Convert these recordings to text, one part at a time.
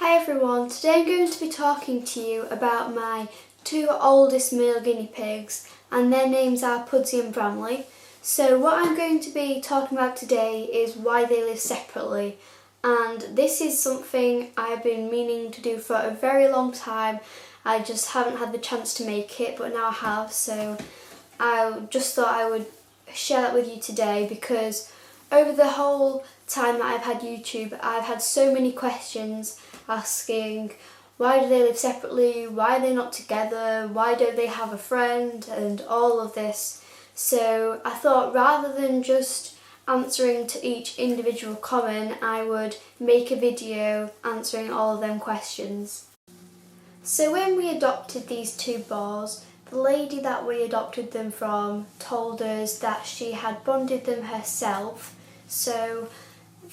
Hi everyone, today I'm going to be talking to you about my two oldest male guinea pigs, and their names are Pudsey and Bramley. So what I'm going to be talking about today is why they live separately, and this is something I've been meaning to do for a very long time. I just haven't had the chance to make it, but now I have, so I just thought I would share that with you today because over the whole time that I've had YouTube, I've had so many questions asking why do they live separately, why are they not together, why don't they have a friend, and all of this. So I thought rather than just answering to each individual comment, I would make a video answering all of them questions. So when we adopted these two boars, the lady that we adopted them from told us that she had bonded them herself. So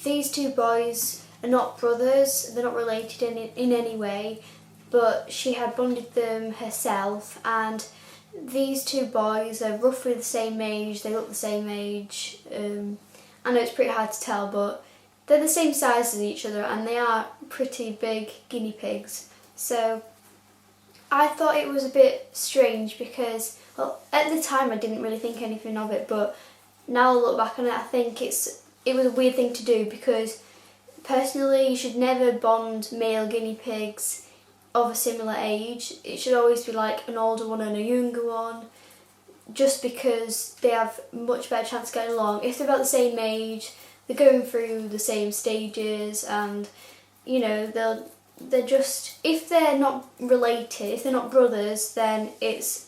these two boys are not brothers, they're not related in any way, but she had bonded them herself, and these two boys are roughly the same age, they look the same age. I know it's pretty hard to tell, but they're the same size as each other and they are pretty big guinea pigs. So I thought it was a bit strange because, well, at the time I didn't really think anything of it, but now I look back on it, I think it was a weird thing to do because personally you should never bond male guinea pigs of a similar age. It should always be like an older one and a younger one, just because they have much better chance of getting along. If they're about the same age, they're going through the same stages, and you know, they're just, if they're not related, if they're not brothers, then it's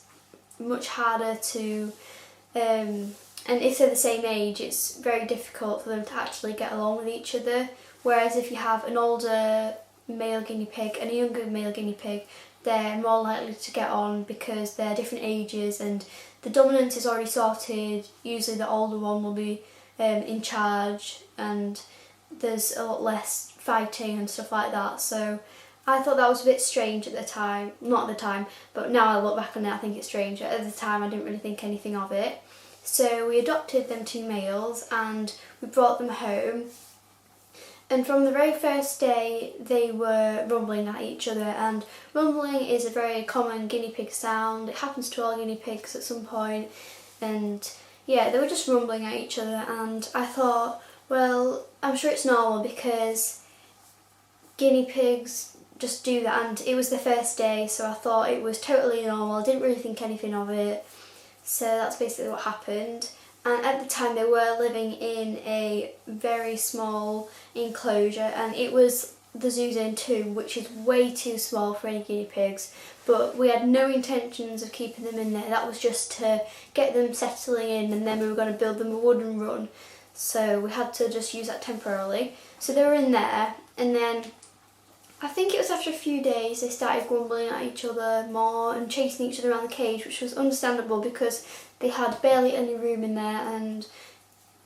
much harder to and if they're the same age, it's very difficult for them to actually get along with each other. Whereas if you have an older male guinea pig and a younger male guinea pig, they're more likely to get on because they're different ages and the dominance is already sorted. Usually the older one will be in charge and there's a lot less fighting and stuff like that. So I thought that was a bit strange at the time. Not at the time, but now I look back on it, I think it's strange. At the time I didn't really think anything of it. So we adopted them two males and we brought them home. And from the very first day they were rumbling at each other, and rumbling is a very common guinea pig sound. It happens to all guinea pigs at some point, and yeah, they were just rumbling at each other, and I thought, well, I'm sure it's normal because guinea pigs just do that, and it was the first day, so I thought it was totally normal. I didn't really think anything of it. So that's basically what happened. And at the time they were living in a very small enclosure, and it was the Zoo Zone 2, which is way too small for any guinea pigs, but we had no intentions of keeping them in there. That was just to get them settling in, and then we were going to build them a wooden run, so we had to just use that temporarily. So they were in there, and then I think it was after a few days they started grumbling at each other more and chasing each other around the cage, which was understandable because they had barely any room in there, and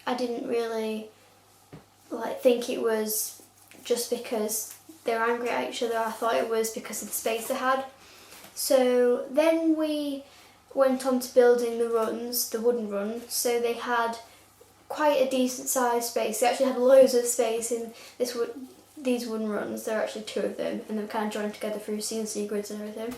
I didn't really think it was just because they were angry at each other. I thought it was because of the space they had. So then we went on to building the runs, the wooden run. So they had quite a decent sized space. They actually had loads of space in these wooden runs. There are actually two of them, and they're kind of joined together through CNC grids and everything.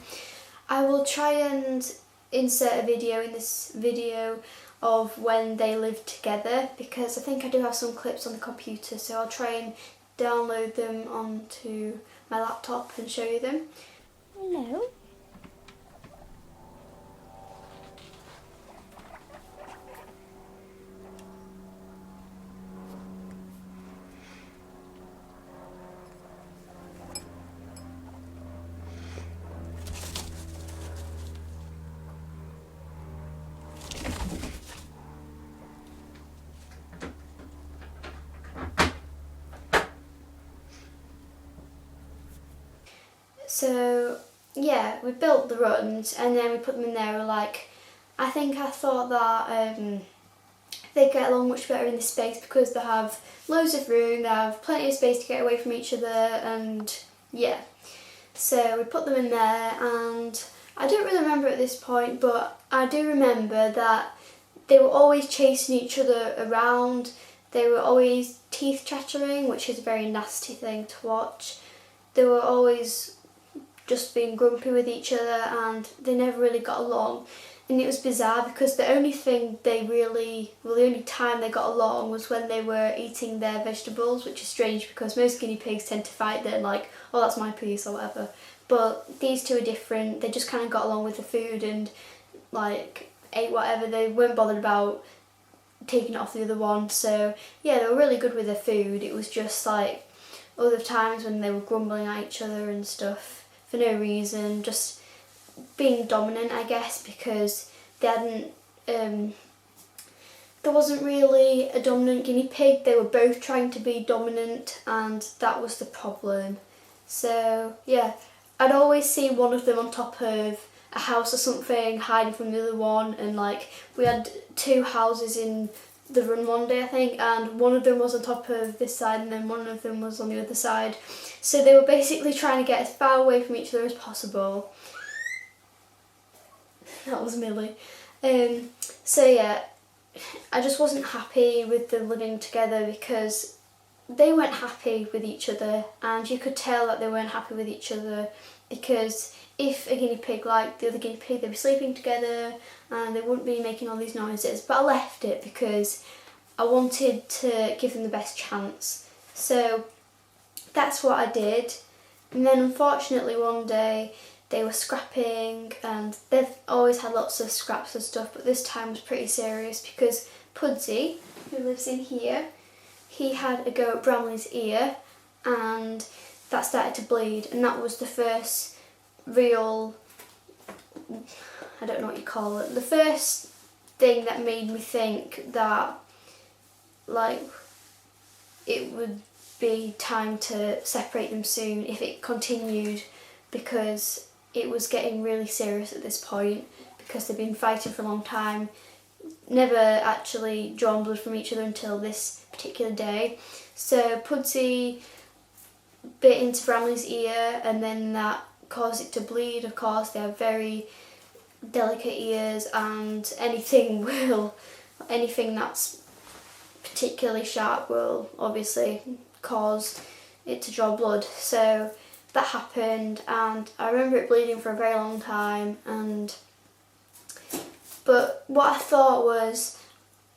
I will try and insert a video in this video of when they lived together because I think I do have some clips on the computer, so I'll try and download them onto my laptop and show you them. Hello. So yeah, we built the runs and then we put them in there. I thought that they get along much better in this space because they have loads of room, they have plenty of space to get away from each other, and yeah. So we put them in there, and I don't really remember at this point, but I do remember that they were always chasing each other around. They were always teeth chattering, which is a very nasty thing to watch. they were always just being grumpy with each other and they never really got along. And it was bizarre because the only time they got along was when they were eating their vegetables, which is strange because most guinea pigs tend to fight. They're like, oh, that's my piece or whatever. But these two are different. They just kind of got along with the food and like ate whatever. They weren't bothered about taking it off the other one. So yeah, they were really good with their food. It was just like other times when they were grumbling at each other and stuff for no reason, just being dominant, I guess, because they hadn't there wasn't really a dominant guinea pig. They were both trying to be dominant and that was the problem. So yeah, I'd always see one of them on top of a house or something hiding from the other one, and like we had two houses in the run one day I think, and one of them was on top of this side and then one of them was on the other side. So they were basically trying to get as far away from each other as possible. That was Millie. So yeah, I just wasn't happy with them living together because they weren't happy with each other, and you could tell that they weren't happy with each other because if a guinea pig liked the other guinea pig, they'd be sleeping together and they wouldn't be making all these noises. But I left it because I wanted to give them the best chance. So that's what I did. And then unfortunately one day they were scrapping, and they've always had lots of scraps and stuff, but this time was pretty serious because Pudsey, who lives in here, he had a go at Bramley's ear and that started to bleed, and that was the first real, I don't know what you call it, the first thing that made me think that like it would be time to separate them soon if it continued, because it was getting really serious at this point because they've been fighting for a long time, never actually drawn blood from each other until this particular day. So Pudsey bit into Bramley's ear and then that caused it to bleed. Of course, they have very delicate ears and anything that's particularly sharp will obviously cause it to draw blood. So that happened and I remember it bleeding for a very long time, but what I thought was,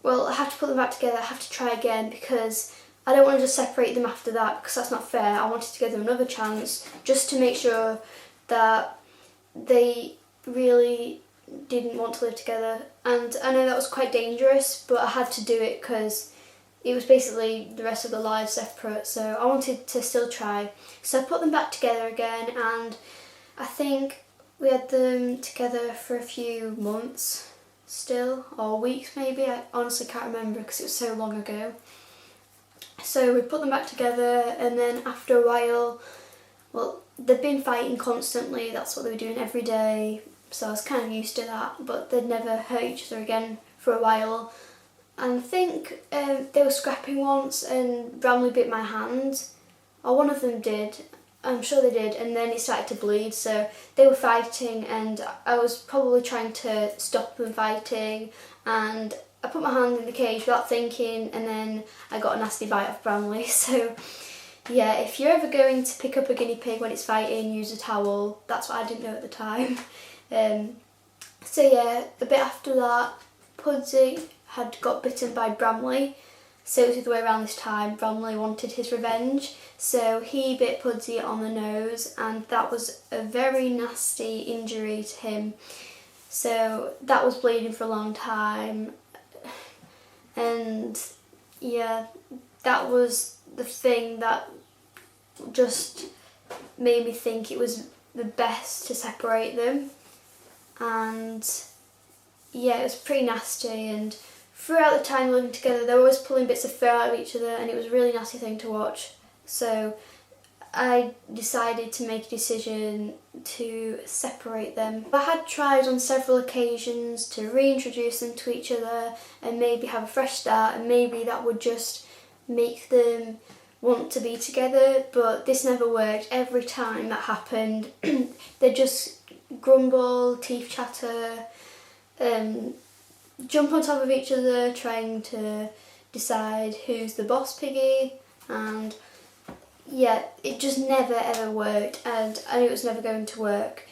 well, I have to put them back together, I have to try again because I don't want to just separate them after that because that's not fair. I wanted to give them another chance just to make sure that they really didn't want to live together, and I know that was quite dangerous, but I had to do it because it was basically the rest of their lives separate, so I wanted to still try. So I put them back together again, and I think we had them together for a few months still, or weeks maybe, I honestly can't remember because it was so long ago. So we put them back together, and then after a while, well, they'd been fighting constantly, that's what they were doing every day, so I was kind of used to that, but they'd never hurt each other again for a while. And I think they were scrapping once and Bramley bit my hand, or one of them did, I'm sure they did, and then it started to bleed, so they were fighting and I was probably trying to stop them fighting, and I put my hand in the cage without thinking and then I got a nasty bite off Bramley. So yeah, if you're ever going to pick up a guinea pig when it's fighting, use a towel. That's what I didn't know at the time. So yeah, a bit after that, Pudsey had got bitten by Bramley, so it was the other way around this time. Bramley wanted his revenge, so he bit Pudsey on the nose, and that was a very nasty injury to him. So that was bleeding for a long time, and yeah, that was the thing that just made me think it was the best to separate them. And yeah, it was pretty nasty, and throughout the time living together they were always pulling bits of fur out of each other, and it was a really nasty thing to watch. So I decided to make a decision to separate them. I had tried on several occasions to reintroduce them to each other and maybe have a fresh start, and maybe that would just make them want to be together, but this never worked. Every time that happened they just grumble, teeth chatter, jump on top of each other trying to decide who's the boss piggy, and yeah, it just never ever worked, and I knew it was never going to work.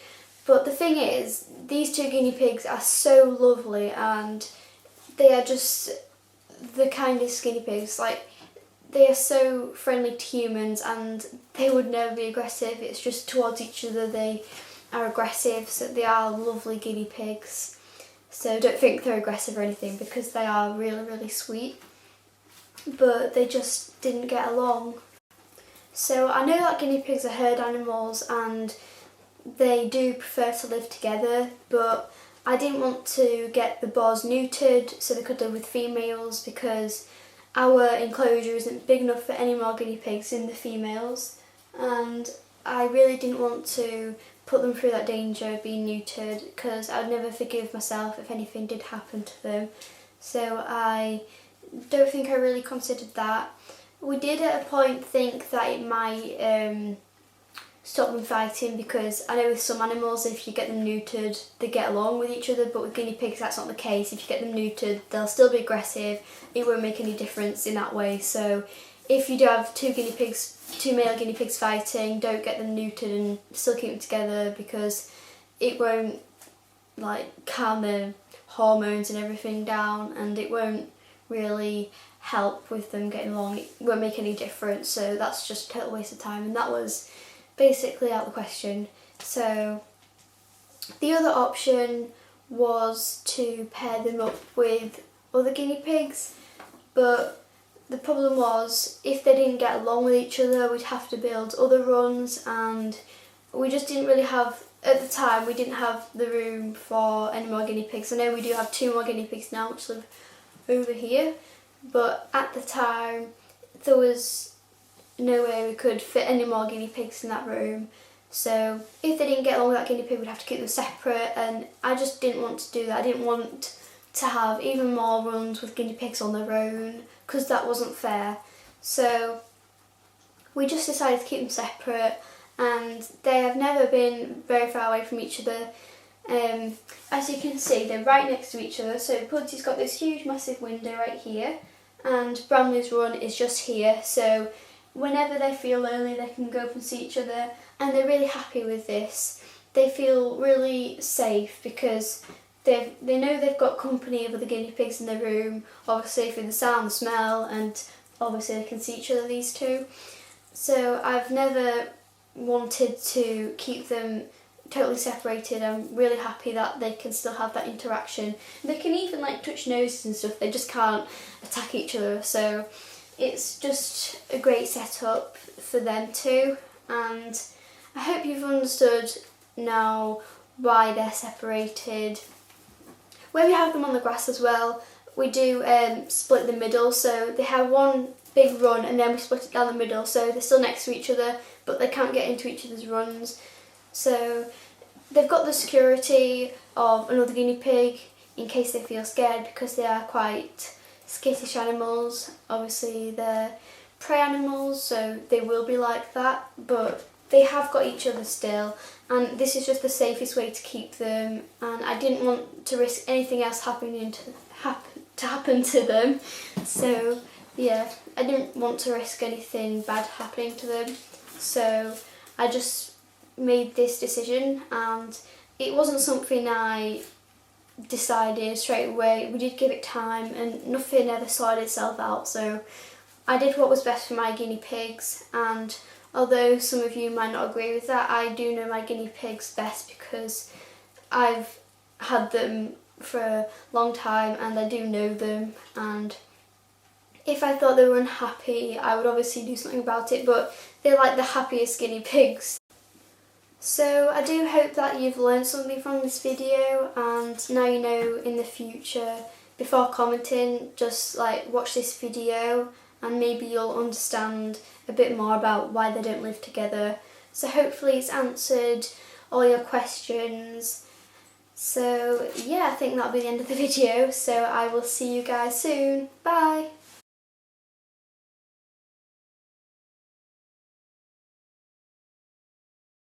But the thing is, these two guinea pigs are so lovely, and they are just the kindest guinea pigs. Like, they are so friendly to humans, and they would never be aggressive. It's just towards each other they are aggressive, so they are lovely guinea pigs. So don't think they're aggressive or anything, because they are really, really sweet. But they just didn't get along. So I know that guinea pigs are herd animals and they do prefer to live together, but I didn't want to get the boars neutered so they could live with females, because our enclosure isn't big enough for any more guinea pigs in the females, and I really didn't want to put them through that danger of being neutered, because I'd never forgive myself if anything did happen to them. So I don't think I really considered that. We did at a point think that it might stop them fighting, because I know with some animals, if you get them neutered, they get along with each other, but with guinea pigs that's not the case. If you get them neutered, they'll still be aggressive. It won't make any difference in that way. So if you do have two male guinea pigs fighting, don't get them neutered and still keep them together, because it won't like calm their hormones and everything down, and it won't really help with them getting along. It won't make any difference, so that's just a total waste of time, and that was basically out of the question. So the other option was to pair them up with other guinea pigs, but the problem was if they didn't get along with each other, we'd have to build other runs, and we just didn't really have, at the time we didn't have the room for any more guinea pigs. I know we do have 2 more guinea pigs now which live over here, but at the time there was no way we could fit any more guinea pigs in that room. So if they didn't get along with that guinea pig, we'd have to keep them separate, and I just didn't want to do that. I didn't want to have even more runs with guinea pigs on their own, because that wasn't fair. So we just decided to keep them separate, and they have never been very far away from each other. As you can see, they're right next to each other. So Pudsy's got this huge massive window right here, and Bramley's run is just here, so whenever they feel lonely they can go up and see each other, and they're really happy with this. They feel really safe because they know they've got company of other guinea pigs in their room, obviously through the sound, the smell, and obviously they can see each other, these two. So I've never wanted to keep them totally separated. I'm really happy that they can still have that interaction. They can even like touch noses and stuff, they just can't attack each other, so it's just a great setup for them too. And I hope you've understood now why they're separated. When we have them on the grass as well, we do split the middle, so they have one big run and then we split it down the middle, so they're still next to each other but they can't get into each other's runs. So they've got the security of another guinea pig in case they feel scared, because they are quite skittish animals. Obviously they're prey animals, so they will be like that, but they have got each other still, and this is just the safest way to keep them, and I didn't want to risk anything else happen to them. So yeah, I didn't want to risk anything bad happening to them, so I just made this decision, and it wasn't something I decided straight away. We did give it time and nothing ever sorted itself out, so I did what was best for my guinea pigs. And although some of you might not agree with that, I do know my guinea pigs best because I've had them for a long time and I do know them, and if I thought they were unhappy I would obviously do something about it, but they're like the happiest guinea pigs. So I do hope that you've learned something from this video, and now you know in the future, before commenting, just like watch this video and maybe you'll understand a bit more about why they don't live together. So hopefully it's answered all your questions. So yeah, I think that'll be the end of the video, so I will see you guys soon. Bye!